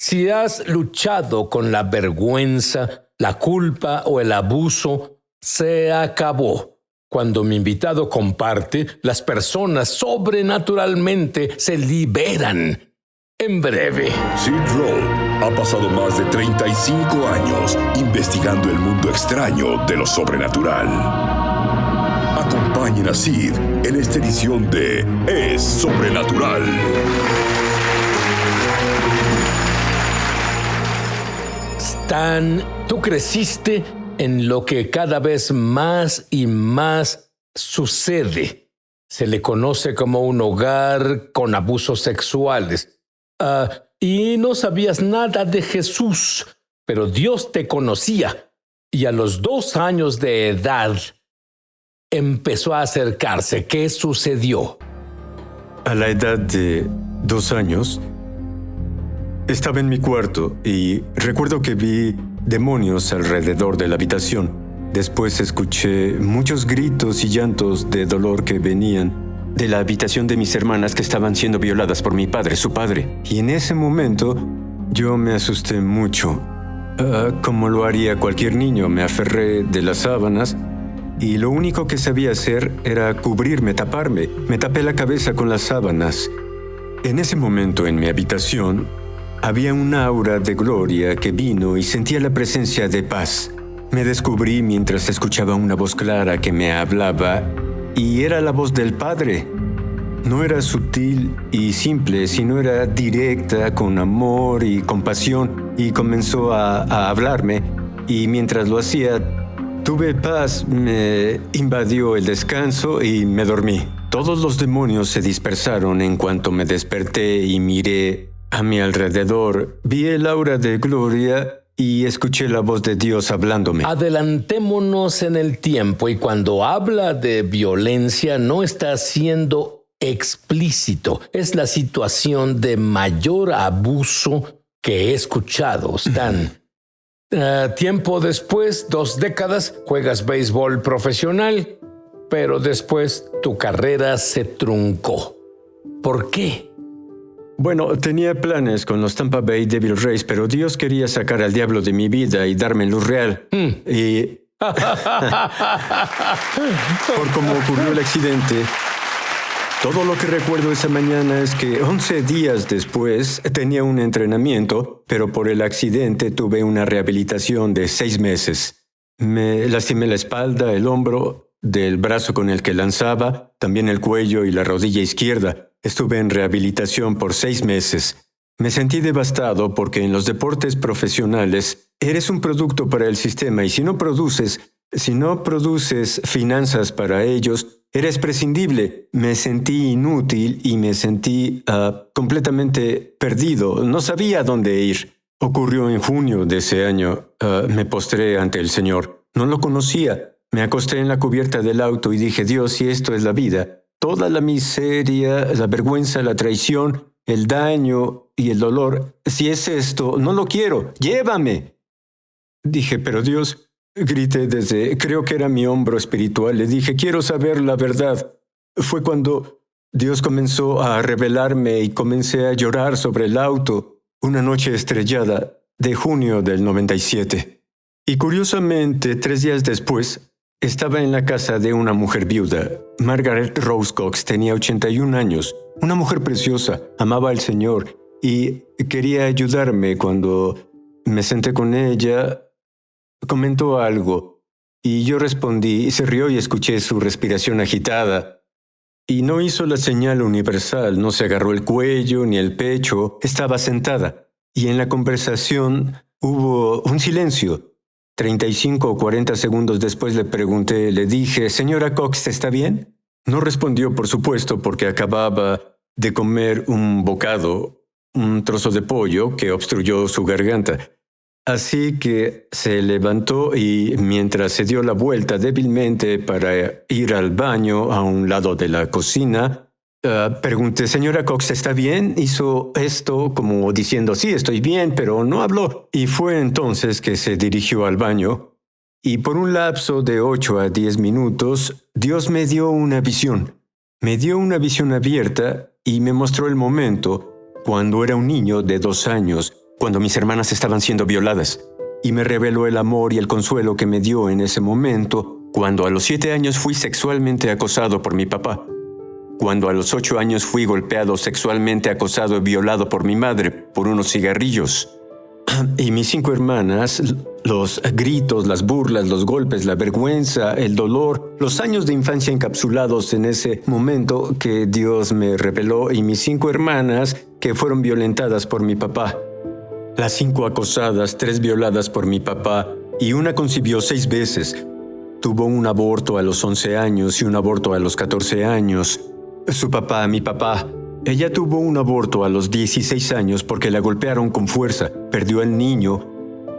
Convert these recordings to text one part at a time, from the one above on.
Si has luchado con la vergüenza, la culpa o el abuso, se acabó. Cuando mi invitado comparte, las personas sobrenaturalmente se liberan. En breve. Sid Roth ha pasado más de 35 años investigando el mundo extraño de lo sobrenatural. Acompañen a Sid en esta edición de Es Sobrenatural. Stan, tú creciste en lo que cada vez más y más sucede. Se le conoce como un hogar con abusos sexuales. Y no sabías nada de Jesús, pero Dios te conocía. Y a los 2 años de edad empezó a acercarse. ¿Qué sucedió? A la edad de 2 años, estaba en mi cuarto y recuerdo que vi demonios alrededor de la habitación. Después escuché muchos gritos y llantos de dolor que venían de la habitación de mis hermanas que estaban siendo violadas por mi padre, su padre. Y en ese momento yo me asusté mucho. Como lo haría cualquier niño, me aferré de las sábanas y lo único que sabía hacer era cubrirme, taparme. Me tapé la cabeza con las sábanas. En ese momento en mi habitación había un aura de gloria que vino y sentía la presencia de paz. Me descubrí mientras escuchaba una voz clara que me hablaba y era la voz del Padre. No era sutil y simple, sino era directa, con amor y compasión, y comenzó a hablarme, y mientras lo hacía, tuve paz, me invadió el descanso y me dormí. Todos los demonios se dispersaron en cuanto me desperté y miré a mi alrededor. Vi el aura de gloria y escuché la voz de Dios hablándome. Adelantémonos en el tiempo, y cuando habla de violencia no está siendo explícito. Es la situación de mayor abuso que he escuchado, Stan. Tiempo después, 2 décadas, juegas béisbol profesional, pero después tu carrera se truncó. ¿Por qué? Bueno, tenía planes con los Tampa Bay Devil Rays, pero Dios quería sacar al diablo de mi vida y darme luz real. Y por cómo ocurrió el accidente, todo lo que recuerdo esa mañana es que 11 días después tenía un entrenamiento, pero por el accidente tuve una rehabilitación de 6 meses. Me lastimé la espalda, el hombro, del brazo con el que lanzaba, también el cuello y la rodilla izquierda. Estuve en rehabilitación por 6 meses. Me sentí devastado porque en los deportes profesionales eres un producto para el sistema y si no produces finanzas para ellos, eres prescindible. Me sentí inútil y me sentí completamente perdido. No sabía a dónde ir. Ocurrió en junio de ese año. Me postré ante el Señor. No lo conocía. Me acosté en la cubierta del auto y dije, Dios, si esto es la vida, toda la miseria, la vergüenza, la traición, el daño y el dolor, si es esto, no lo quiero, llévame. Dije, pero Dios, grité creo que era mi hombro espiritual, le dije, quiero saber la verdad. Fue cuando Dios comenzó a revelarme y comencé a llorar sobre el auto, una noche estrellada de junio del 97. Y curiosamente, 3 días después, estaba en la casa de una mujer viuda. Margaret Rose Cox tenía 81 años, una mujer preciosa, amaba al Señor y quería ayudarme. Cuando me senté con ella, comentó algo y yo respondí, se rió y escuché su respiración agitada. Y no hizo la señal universal, no se agarró el cuello ni el pecho, estaba sentada. Y en la conversación hubo un silencio. 35 o 40 segundos después le pregunté, le dije, «Señora Cox, ¿está bien?» No respondió, por supuesto, porque acababa de comer un bocado, un trozo de pollo que obstruyó su garganta. Así que se levantó y mientras se dio la vuelta débilmente para ir al baño a un lado de la cocina, pregunté, «Señora Cox, ¿está bien?» Hizo esto como diciendo, «Sí, estoy bien», pero no habló. Y fue entonces que se dirigió al baño y por un lapso de 8 a 10 minutos, Dios me dio una visión. Me dio una visión abierta y me mostró el momento cuando era un niño de 2 años cuando mis hermanas estaban siendo violadas, y me reveló el amor y el consuelo que me dio en ese momento, cuando a los 7 años fui sexualmente acosado por mi papá, cuando a los 8 años fui golpeado sexualmente acosado y violado por mi madre por unos cigarrillos. Y mis 5 hermanas, los gritos, las burlas, los golpes, la vergüenza, el dolor, los años de infancia encapsulados en ese momento que Dios me reveló, y mis 5 hermanas que fueron violentadas por mi papá. Las 5 acosadas, 3 violadas por mi papá, y una concibió 6 veces. Tuvo un aborto a los 11 años y un aborto a los 14 años. Su papá, mi papá, ella tuvo un aborto a los 16 años porque la golpearon con fuerza, perdió al niño,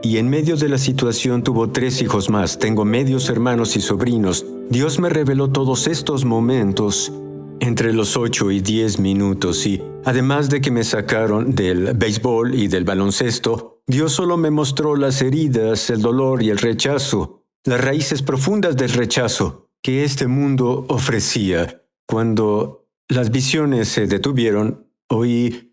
y en medio de la situación tuvo 3 hijos más. Tengo medios hermanos y sobrinos. Dios me reveló todos estos momentos entre los 8 y 10 minutos, y además de que me sacaron del béisbol y del baloncesto, Dios solo me mostró las heridas, el dolor y el rechazo, las raíces profundas del rechazo que este mundo ofrecía. Cuando las visiones se detuvieron, oí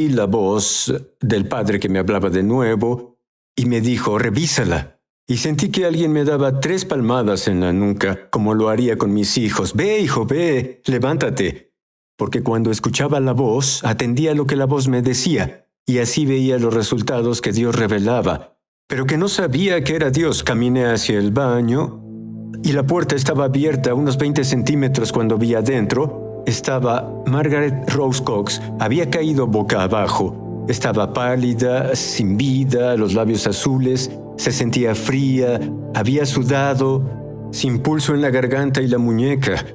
la voz del Padre que me hablaba de nuevo y me dijo, revísala. Y sentí que alguien me daba 3 palmadas en la nuca, como lo haría con mis hijos. Ve, hijo, ve, levántate. Porque cuando escuchaba la voz, atendía lo que la voz me decía, y así veía los resultados que Dios revelaba, pero que no sabía que era Dios. Caminé hacia el baño, y la puerta estaba abierta unos 20 centímetros cuando vi adentro. Estaba Margaret Rose Cox, había caído boca abajo. Estaba pálida, sin vida, los labios azules, se sentía fría, había sudado, sin pulso en la garganta y la muñeca.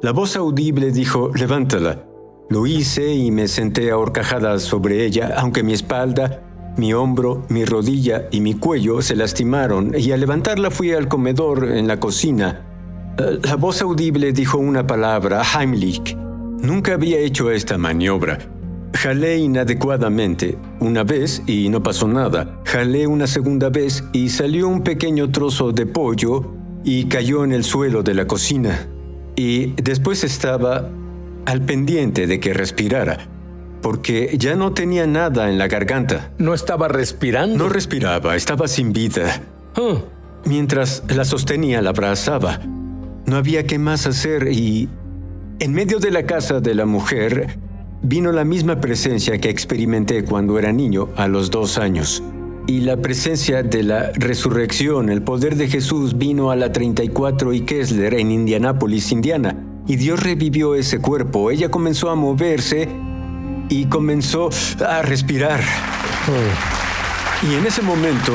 La voz audible dijo, levántala. Lo hice y me senté a horcajadas sobre ella, aunque mi espalda, mi hombro, mi rodilla y mi cuello se lastimaron, y al levantarla fui al comedor en la cocina. La voz audible dijo una palabra, Heimlich. Nunca había hecho esta maniobra. Jalé inadecuadamente una vez y no pasó nada. Jalé una segunda vez y salió un pequeño trozo de pollo y cayó en el suelo de la cocina. Y después estaba al pendiente de que respirara, porque ya no tenía nada en la garganta. ¿No estaba respirando? No respiraba, estaba sin vida. Mientras la sostenía, la abrazaba. No había qué más hacer, y en medio de la casa de la mujer vino la misma presencia que experimenté cuando era niño a los 2 años. Y la presencia de la resurrección, el poder de Jesús, vino a la 34 y Kessler en Indianápolis, Indiana. Y Dios revivió ese cuerpo. Ella comenzó a moverse y comenzó a respirar. Y en ese momento,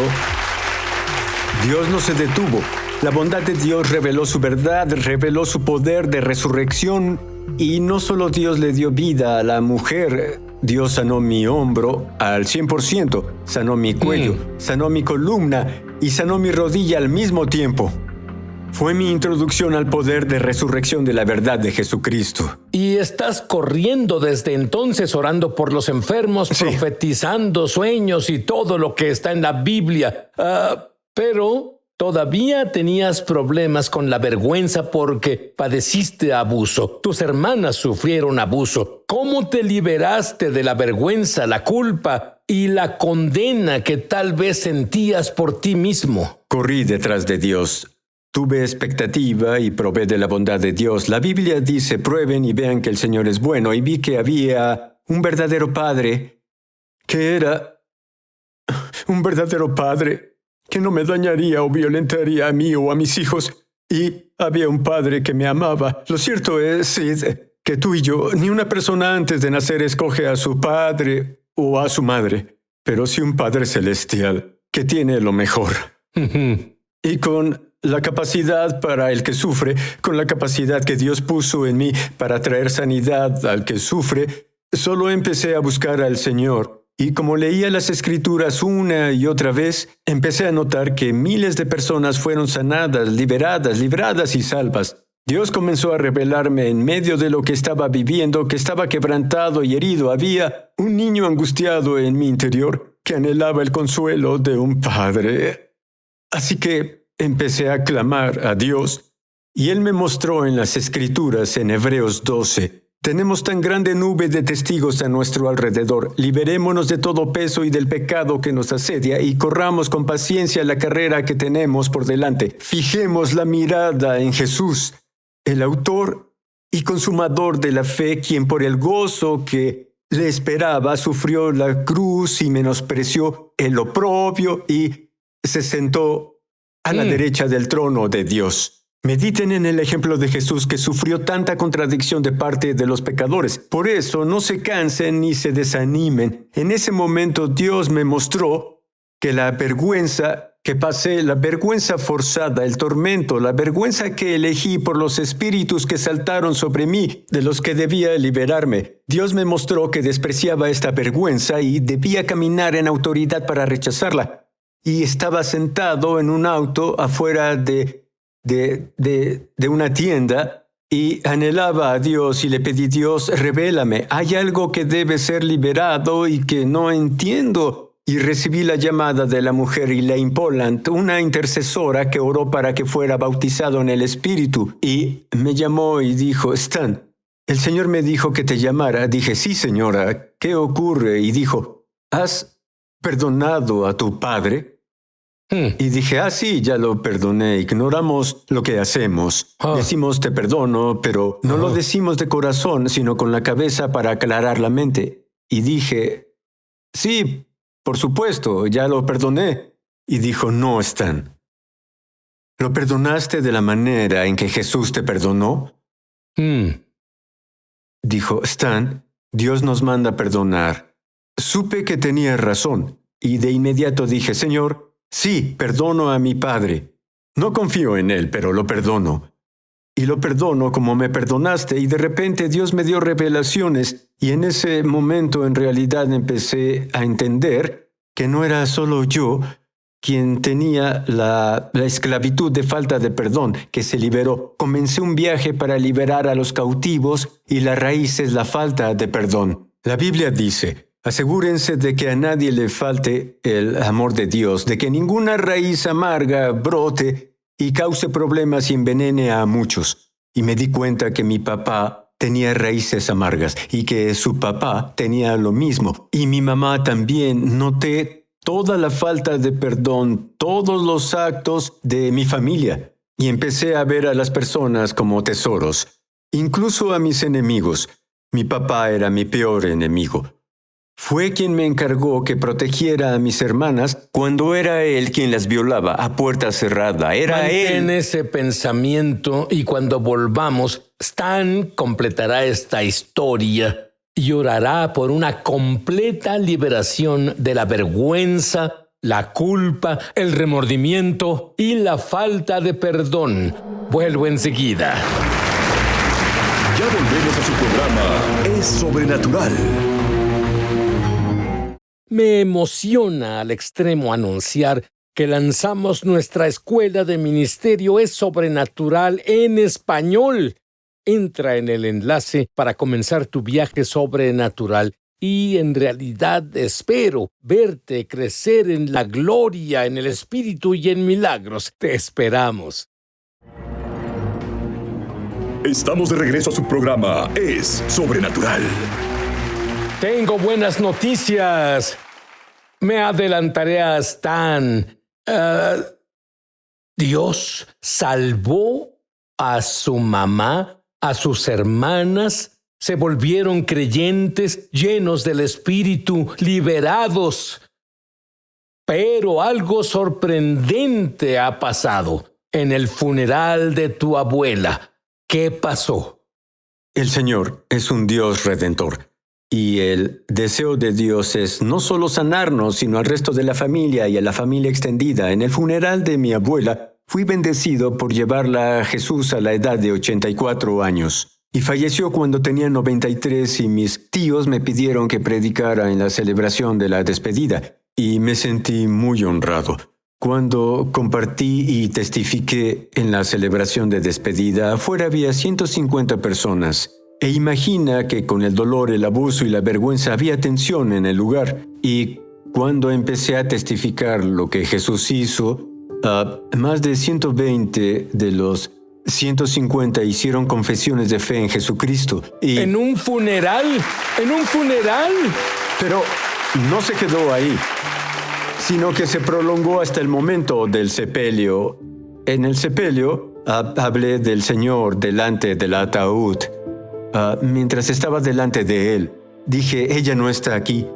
Dios no se detuvo. La bondad de Dios reveló su verdad, reveló su poder de resurrección. Y no solo Dios le dio vida a la mujer, Dios sanó mi hombro al 100%, sanó mi cuello, sanó mi columna y sanó mi rodilla al mismo tiempo. Fue mi introducción al poder de resurrección de la verdad de Jesucristo. Y estás corriendo desde entonces, orando por los enfermos, sí, profetizando sueños y todo lo que está en la Biblia. Pero todavía tenías problemas con la vergüenza porque padeciste abuso. Tus hermanas sufrieron abuso. ¿Cómo te liberaste de la vergüenza, la culpa y la condena que tal vez sentías por ti mismo? Corrí detrás de Dios. Tuve expectativa y probé de la bondad de Dios. La Biblia dice, prueben y vean que el Señor es bueno. Y vi que había un verdadero padre, que era un verdadero padre, que no me dañaría o violentaría a mí o a mis hijos. Y había un padre que me amaba. Lo cierto es, Sid, que tú y yo, ni una persona antes de nacer escoge a su padre o a su madre, pero sí un Padre Celestial que tiene lo mejor. Y con la capacidad para el que sufre, con la capacidad que Dios puso en mí para traer sanidad al que sufre, solo empecé a buscar al Señor. Y como leía las Escrituras una y otra vez, empecé a notar que miles de personas fueron sanadas, liberadas, libradas y salvas. Dios comenzó a revelarme en medio de lo que estaba viviendo, que estaba quebrantado y herido. Había un niño angustiado en mi interior que anhelaba el consuelo de un padre. Así que empecé a clamar a Dios, y Él me mostró en las Escrituras, en Hebreos 12, Tenemos tan grande nube de testigos a nuestro alrededor. Liberémonos de todo peso y del pecado que nos asedia y corramos con paciencia la carrera que tenemos por delante. Fijemos la mirada en Jesús, el autor y consumador de la fe, quien por el gozo que le esperaba sufrió la cruz y menospreció el oprobio y se sentó a la derecha del trono de Dios. Mediten en el ejemplo de Jesús, que sufrió tanta contradicción de parte de los pecadores. Por eso no se cansen ni se desanimen. En ese momento Dios me mostró que la vergüenza que pasé, la vergüenza forzada, el tormento, la vergüenza que elegí por los espíritus que saltaron sobre mí, de los que debía liberarme. Dios me mostró que despreciaba esta vergüenza y debía caminar en autoridad para rechazarla. Y estaba sentado en un auto afuera de una tienda y anhelaba a Dios y le pedí: Dios, revélame, hay algo que debe ser liberado y que no entiendo. Y recibí la llamada de la mujer Elaine Poland, una intercesora que oró para que fuera bautizado en el Espíritu. Y me llamó y dijo: Stan, el Señor me dijo que te llamara. Dije: sí, señora, ¿qué ocurre? Y dijo: ¿has perdonado a tu padre? Y dije: sí, ya lo perdoné. Ignoramos lo que hacemos. Decimos te perdono, pero no lo decimos de corazón, sino con la cabeza para aclarar la mente. Y dije: sí, por supuesto, ya lo perdoné. Y dijo: no, Stan. ¿Lo perdonaste de la manera en que Jesús te perdonó? Dijo: Stan, Dios nos manda perdonar. Supe que tenía razón, y de inmediato dije: Señor, sí, perdono a mi padre. No confío en él, pero lo perdono. Y lo perdono como me perdonaste, y de repente Dios me dio revelaciones, y en ese momento en realidad empecé a entender que no era solo yo quien tenía la esclavitud de falta de perdón, que se liberó. Comencé un viaje para liberar a los cautivos, y la raíz es la falta de perdón. La Biblia dice: asegúrense de que a nadie le falte el amor de Dios, de que ninguna raíz amarga brote y cause problemas y envenene a muchos. Y me di cuenta que mi papá tenía raíces amargas y que su papá tenía lo mismo. Y mi mamá también. Noté toda la falta de perdón, todos los actos de mi familia. Y empecé a ver a las personas como tesoros, incluso a mis enemigos. Mi papá era mi peor enemigo. Fue quien me encargó que protegiera a mis hermanas cuando era él quien las violaba a puerta cerrada. Era él. Mantén ese pensamiento y cuando volvamos, Stan completará esta historia y orará por una completa liberación de la vergüenza, la culpa, el remordimiento y la falta de perdón. Vuelvo enseguida. Ya volvemos a su programa Es Sobrenatural. Me emociona al extremo anunciar que lanzamos nuestra escuela de ministerio Es Sobrenatural en español. Entra en el enlace para comenzar tu viaje sobrenatural y en realidad espero verte crecer en la gloria, en el Espíritu y en milagros. Te esperamos. Estamos de regreso a su programa Es Sobrenatural. Tengo buenas noticias. Me adelantaré a Stan. Dios salvó a su mamá, a sus hermanas. Se volvieron creyentes, llenos del Espíritu, liberados. Pero algo sorprendente ha pasado en el funeral de tu abuela. ¿Qué pasó? El Señor es un Dios redentor. Y el deseo de Dios es no solo sanarnos, sino al resto de la familia y a la familia extendida. En el funeral de mi abuela, fui bendecido por llevarla a Jesús a la edad de 84 años. Y falleció cuando tenía 93 y mis tíos me pidieron que predicara en la celebración de la despedida. Y me sentí muy honrado. Cuando compartí y testifiqué en la celebración de despedida, afuera había 150 personas. E imagina que con el dolor, el abuso y la vergüenza había tensión en el lugar. Y cuando empecé a testificar lo que Jesús hizo, más de 120 de los 150 hicieron confesiones de fe en Jesucristo. Y... ¿En un funeral? ¿En un funeral? Pero no se quedó ahí, sino que se prolongó hasta el momento del sepelio. En el sepelio hablé del Señor delante del ataúd. Mientras estaba delante de él, dije, ella no está aquí,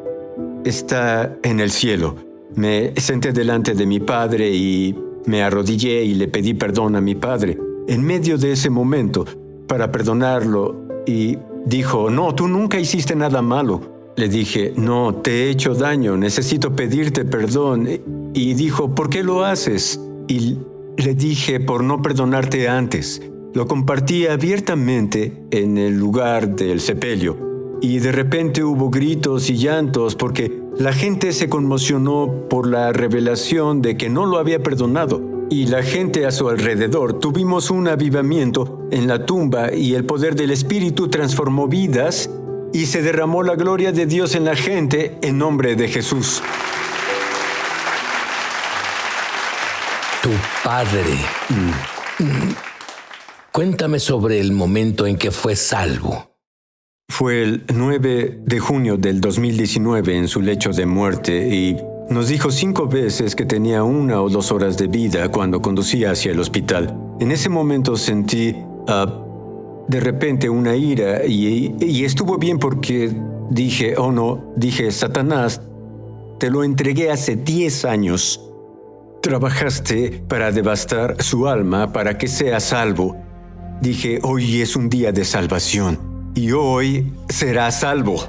está en el cielo. Me senté delante de mi padre y me arrodillé y le pedí perdón a mi padre. En medio de ese momento, para perdonarlo, y dijo, no, tú nunca hiciste nada malo. Le dije, no, te he hecho daño, necesito pedirte perdón. Y dijo, ¿por qué lo haces? Y le dije, por no perdonarte antes. Lo compartí abiertamente en el lugar del sepelio. Y de repente hubo gritos y llantos porque la gente se conmocionó por la revelación de que no lo había perdonado. Y la gente a su alrededor tuvimos un avivamiento en la tumba y el poder del Espíritu transformó vidas y se derramó la gloria de Dios en la gente en nombre de Jesús. Tu padre. Cuéntame sobre el momento en que fue salvo. Fue el 9 de junio del 2019 en su lecho de muerte y nos dijo 5 veces que tenía 1 o 2 horas de vida cuando conducía hacia el hospital. En ese momento sentí de repente una ira y estuvo bien porque dije, oh no, dije, Satanás, te lo entregué hace 10 años. Trabajaste para devastar su alma para que sea salvo. Dije, hoy es un día de salvación y hoy será salvo.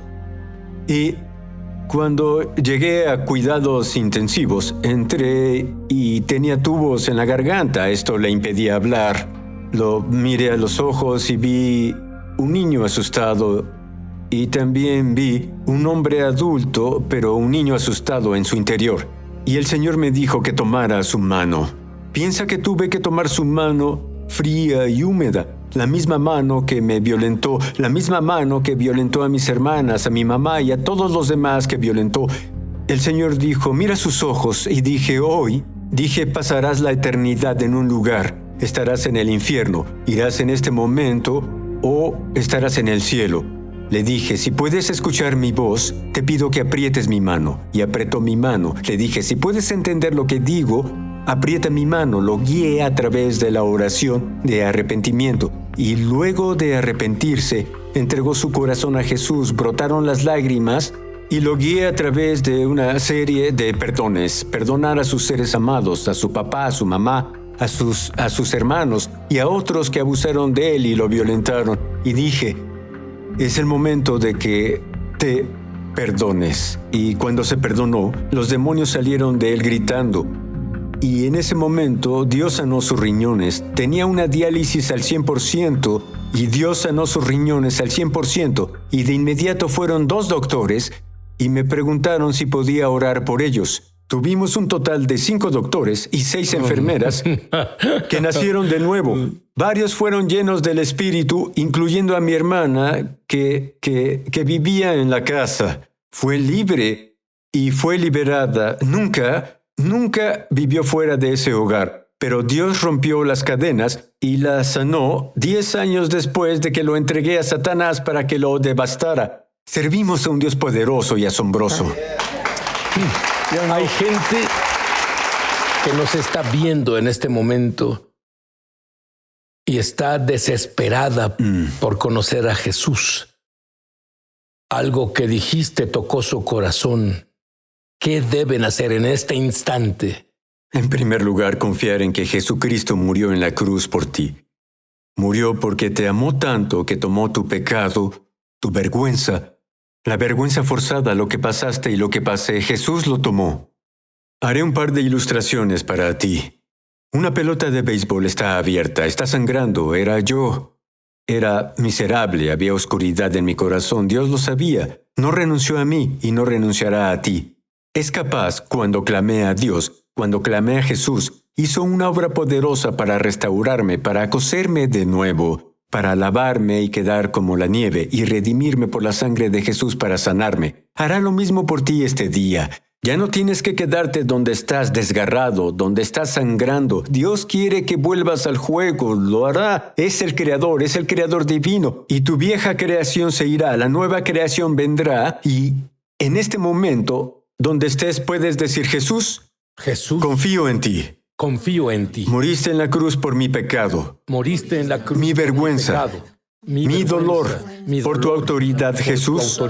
Y cuando llegué a cuidados intensivos, entré y tenía tubos en la garganta. Esto le impedía hablar. Lo miré a los ojos y vi un niño asustado. Y también vi un hombre adulto, pero un niño asustado en su interior. Y el Señor me dijo que tomara su mano. Piensa que tuve que tomar su mano fría y húmeda. La misma mano que me violentó, la misma mano que violentó a mis hermanas, a mi mamá y a todos los demás que violentó. El Señor dijo, mira sus ojos, y dije, pasarás la eternidad en un lugar, estarás en el infierno, irás en este momento o estarás en el cielo. Le dije, si puedes escuchar mi voz, te pido que aprietes mi mano. Y apretó mi mano. Le dije, si puedes entender lo que digo, aprieta mi mano. Lo guié a través de la oración de arrepentimiento. Y luego de arrepentirse, entregó su corazón a Jesús, brotaron las lágrimas y lo guié a través de una serie de perdones. Perdonar a sus seres amados, a su papá, a su mamá, a sus hermanos y a otros que abusaron de él y lo violentaron. Y dije, es el momento de que te perdones. Y cuando se perdonó, los demonios salieron de él gritando. Y en ese momento Dios sanó sus riñones. Tenía una diálisis al 100% y Dios sanó sus riñones al 100%. Y de inmediato fueron 2 doctores y me preguntaron si podía orar por ellos. Tuvimos un total de 5 doctores y 6 enfermeras que nacieron de nuevo. Varios fueron llenos del Espíritu, incluyendo a mi hermana que vivía en la casa. Fue libre y fue liberada. Nunca vivió fuera de ese hogar, pero Dios rompió las cadenas y la sanó 10 años después de que lo entregué a Satanás para que lo devastara. Servimos a un Dios poderoso y asombroso. Hay gente que nos está viendo en este momento y está desesperada por conocer a Jesús. Algo que dijiste tocó su corazón. ¿Qué deben hacer en este instante? En primer lugar, confiar en que Jesucristo murió en la cruz por ti. Murió porque te amó tanto que tomó tu pecado, tu vergüenza, la vergüenza forzada, lo que pasaste y lo que pasé. Jesús lo tomó. Haré un par de ilustraciones para ti. Una pelota de béisbol está abierta, está sangrando. Era yo. Era miserable, había oscuridad en mi corazón. Dios lo sabía. No renunció a mí y no renunciará a ti. Es capaz, cuando clamé a Dios, cuando clamé a Jesús, hizo una obra poderosa para restaurarme, para coserme de nuevo, para lavarme y quedar como la nieve y redimirme por la sangre de Jesús para sanarme. Hará lo mismo por ti este día. Ya no tienes que quedarte donde estás desgarrado, donde estás sangrando. Dios quiere que vuelvas al juego, lo hará. Es el creador divino. Y tu vieja creación se irá, la nueva creación vendrá. Y en este momento, donde estés, puedes decir, Jesús, confío en ti. Confío en ti. Moriste en la cruz por mi pecado. Moriste en la cruz. Mi vergüenza. Mi dolor, por tu autoridad, Jesús.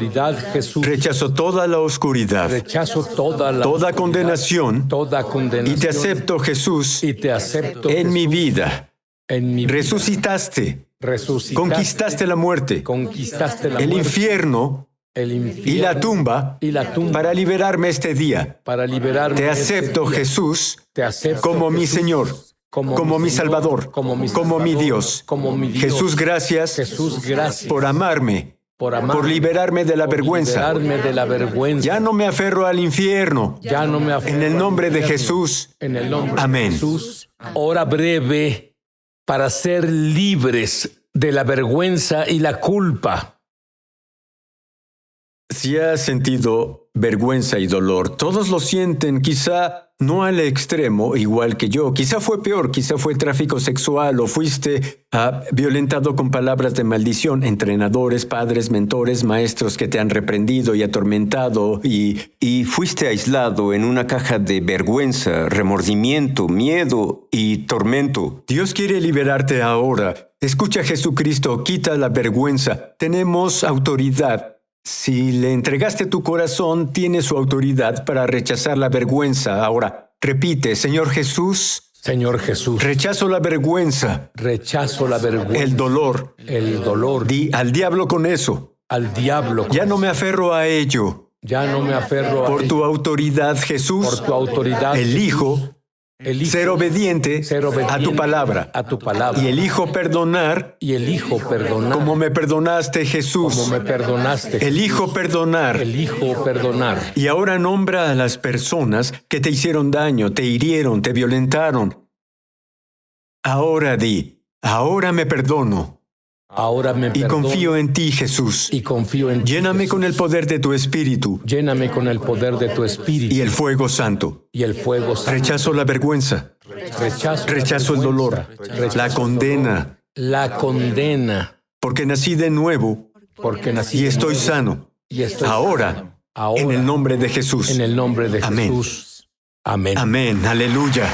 Rechazo toda la oscuridad, Rechazo toda condenación, y te acepto, Jesús, en mi vida. Resucitaste, conquistaste la muerte, el infierno y la tumba para liberarme este día. Te acepto, Jesús, como mi Señor. Como mi Salvador, como mi Dios. Jesús, gracias por amarme, por liberarme de la vergüenza. Ya no me aferro al infierno. En el nombre de Jesús. Amén. Hora breve para ser libres de la vergüenza y la culpa. Si has sentido vergüenza y dolor, todos lo sienten, quizá no al extremo, igual que yo. Quizá fue peor, quizá fue tráfico sexual o fuiste violentado con palabras de maldición. Entrenadores, padres, mentores, maestros que te han reprendido y atormentado y fuiste aislado en una caja de vergüenza, remordimiento, miedo y tormento. Dios quiere liberarte ahora. Escucha a Jesucristo, quita la vergüenza. Tenemos autoridad. Si le entregaste tu corazón, tienes su autoridad para rechazar la vergüenza. Ahora, repite, Señor Jesús. Señor Jesús. Rechazo la vergüenza. Rechazo la vergüenza. El dolor. El dolor. Di al diablo con eso. Al diablo. Ya no me aferro a ello. Ya no me aferro a ello. Por tu autoridad, Jesús. Por tu autoridad. Elijo ser obediente a tu palabra. Y elijo perdonar. Como me perdonaste, Jesús. Elijo perdonar. Y ahora nombra a las personas que te hicieron daño, te hirieron, te violentaron. Ahora di, ahora me perdono. Y confío en ti, Jesús. Lléname con el poder de tu Espíritu. Y el fuego santo. Rechazo la vergüenza. Rechazo el dolor. La condena. Porque nací de nuevo. Y estoy sano. Ahora, en el nombre de Jesús. Amén. Amén. Aleluya.